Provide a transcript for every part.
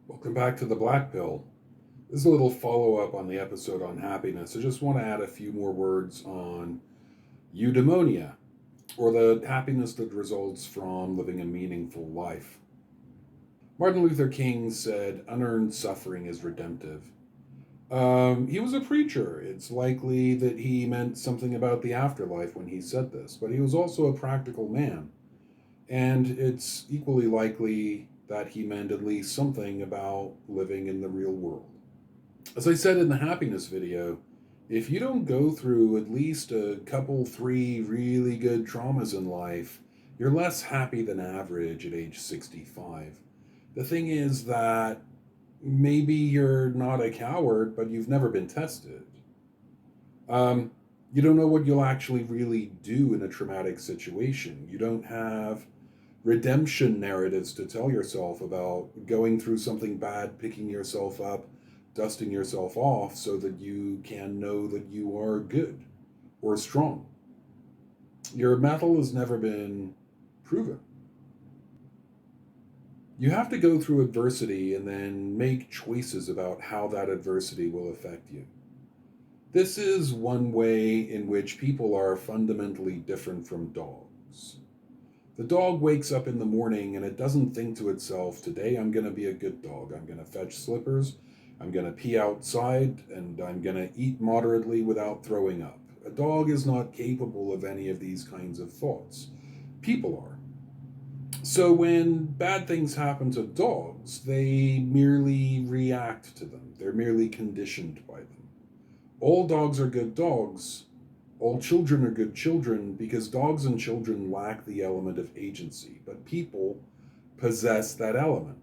Welcome back to the Black Pill. This is a little follow up on the episode on happiness. I just want to add a few more words on eudaimonia, or the happiness that results from living a meaningful life. Martin Luther King said, "Unearned suffering is redemptive." He was a preacher. It's likely that he meant something about the afterlife when he said this, but he was also a practical man. And it's equally likely that he meant at least something about living in the real world. As I said in the happiness video, if you don't go through at least a couple, three really good traumas in life, you're less happy than average at age 65. The thing is that maybe you're not a coward, but you've never been tested. Um, you don't know what you'll actually really do in a traumatic situation. You don't have redemption narratives to tell yourself about going through something bad, picking yourself up, dusting yourself off so that you can know that you are good or strong. Your mettle has never been proven. You have to go through adversity and then make choices about how that adversity will affect you. This is one way in which people are fundamentally different from dogs. The dog wakes up in the morning and it doesn't think to itself, today I'm going to be a good dog. I'm going to fetch slippers, I'm going to pee outside, and I'm going to eat moderately without throwing up. A dog is not capable of any of these kinds of thoughts. People are. So when bad things happen to dogs, they merely react to them. They're merely conditioned by them. All dogs are good dogs. All children are good children because dogs and children lack the element of agency, but people possess that element.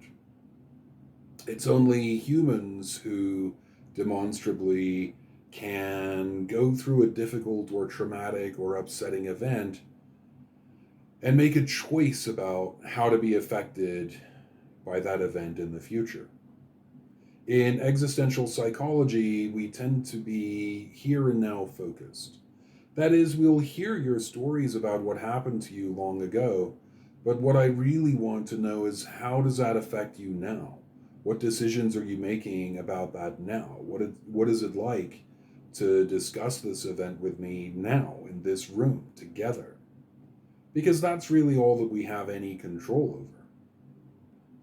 It's only humans who demonstrably can go through a difficult or traumatic or upsetting event and make a choice about how to be affected by that event in the future. In existential psychology, we tend to be here and now focused. That is, we'll hear your stories about what happened to you long ago, but what I really want to know is, how does that affect you now? What decisions are you making about that now? What is it like to discuss this event with me now in this room together? Because that's really all that we have any control over.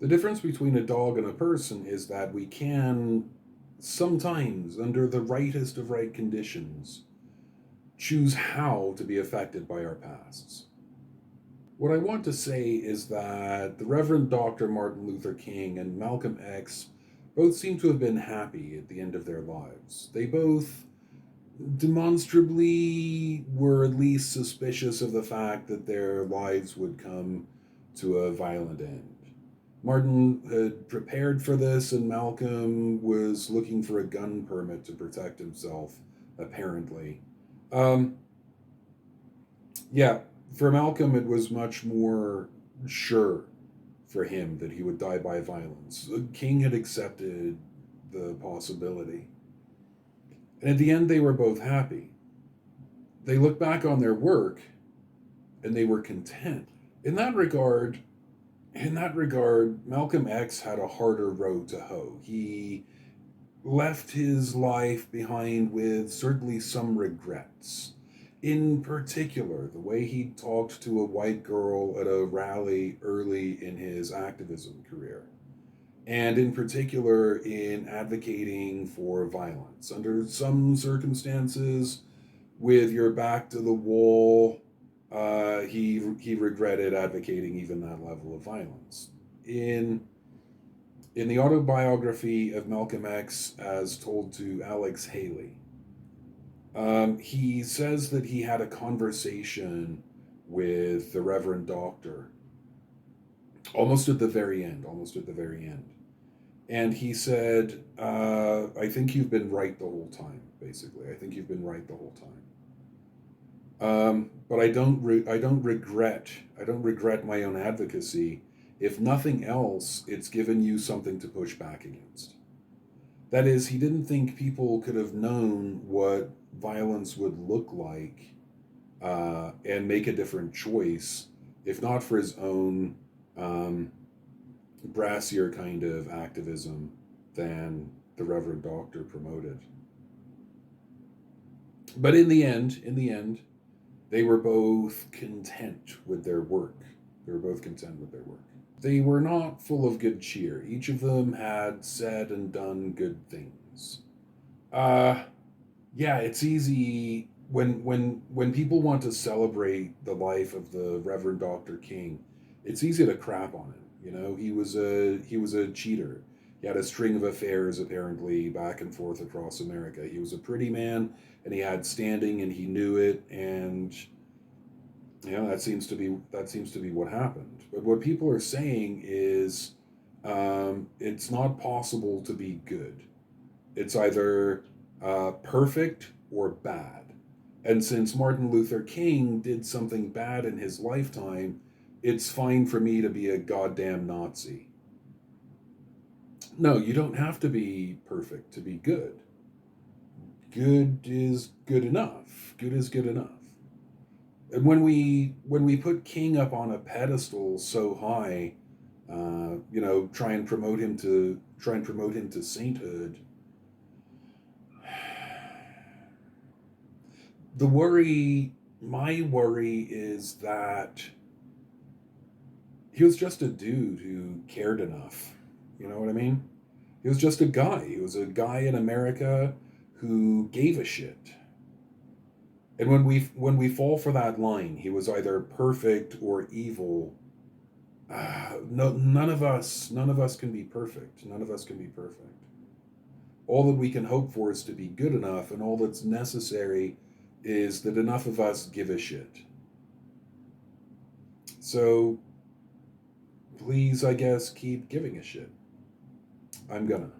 The difference between a dog and a person is that we can sometimes, under the rightest of right conditions, choose how to be affected by our pasts. What I want to say is that the Reverend Dr. Martin Luther King and Malcolm X both seem to have been happy at the end of their lives. They both demonstrably were at least suspicious of the fact that their lives would come to a violent end. Martin had prepared for this, and Malcolm was looking for a gun permit to protect himself, apparently. Um, yeah, for Malcolm, it was much more sure for him that he would die by violence. King had accepted the possibility. And at the end, they were both happy. They looked back on their work and they were content. In that regard, Malcolm X had a harder road to hoe. He left his life behind with certainly some regrets. In particular, the way he talked to a white girl at a rally early in his activism career. And in particular, in advocating for violence. Under some circumstances, with your back to the wall, he regretted advocating even that level of violence. In in the autobiography of Malcolm X, as told to Alex Haley, he says that he had a conversation with the Reverend Doctor almost at the very end. And he said, I think you've been right the whole time, basically. I think you've been right the whole time. But I don't regret my own advocacy. If nothing else, it's given you something to push back against. That is, he didn't think people could have known what violence would look like and make a different choice if not for his own um, brassier kind of activism than the Reverend Doctor promoted. But in the end, they were both content with their work. They were both content with their work. They were not full of good cheer. Each of them had said and done good things. Uh, yeah, it's easy when people want to celebrate the life of the Reverend Dr. King. It's easy to crap on him. You know, he was a cheater. He had a string of affairs apparently back and forth across America. He was a pretty man and he had standing and he knew it, and that seems to be what happened. But what people are saying is, it's not possible to be good. It's either perfect or bad. And since Martin Luther King did something bad in his lifetime, it's fine for me to be a goddamn Nazi. No, you don't have to be perfect to be good. Good is good enough. Good is good enough. And when we put King up on a pedestal so high, try and promote him to sainthood. My worry is that he was just a dude who cared enough. You know what I mean? He was just a guy. He was a guy in America who gave a shit. And when we fall for that line, he was either perfect or evil. No, none of us can be perfect. None of us can be perfect. All that we can hope for is to be good enough, and all that's necessary is that enough of us give a shit. So please, I guess, keep giving a shit. I'm gonna.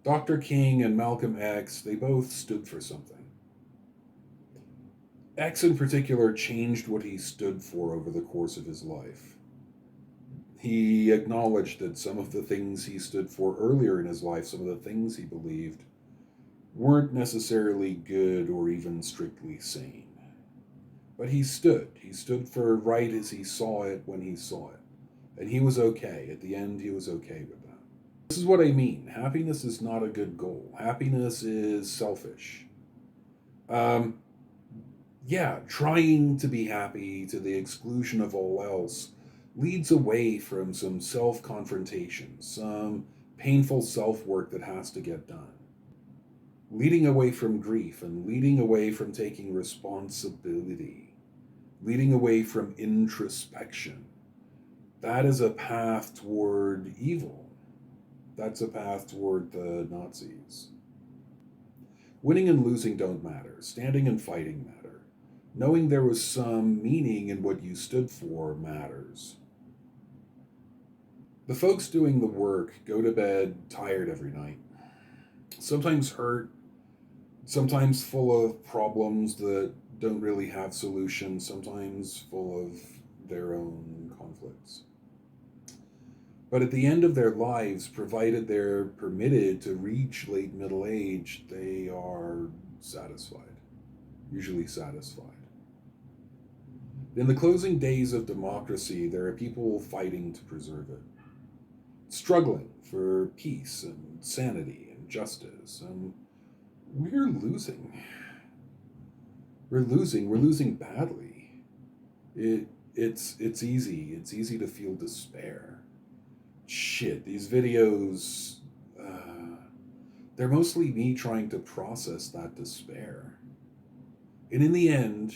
Dr. King and Malcolm X, they both stood for something. X in particular changed what he stood for over the course of his life. He acknowledged that some of the things he stood for earlier in his life, some of the things he believed, weren't necessarily good or even strictly sane. But he stood. He stood for right as he saw it when he saw it. And he was okay. At the end, he was okay with that. This is what I mean. Happiness is not a good goal. Happiness is selfish. Um, yeah, trying to be happy to the exclusion of all else leads away from some self confrontation, some painful self work that has to get done. Leading away from grief and leading away from taking responsibility, leading away from introspection. That is a path toward evil. That's a path toward the Nazis. Winning and losing don't matter. Standing and fighting matter. Knowing there was some meaning in what you stood for matters. The folks doing the work go to bed tired every night, sometimes hurt, sometimes full of problems that don't really have solutions, sometimes full of their own conflicts. But at the end of their lives, provided they're permitted to reach late middle age, they are satisfied, usually satisfied. In the closing days of democracy, there are people fighting to preserve it, struggling for peace and sanity and justice, and we're losing. We're losing badly. It's easy. It's easy to feel despair. Shit, these videos, they're mostly me trying to process that despair. And in the end,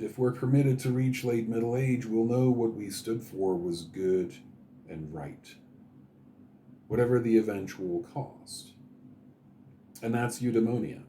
if we're permitted to reach late middle age, we'll know what we stood for was good and right, whatever the eventual cost. And that's eudaimonia.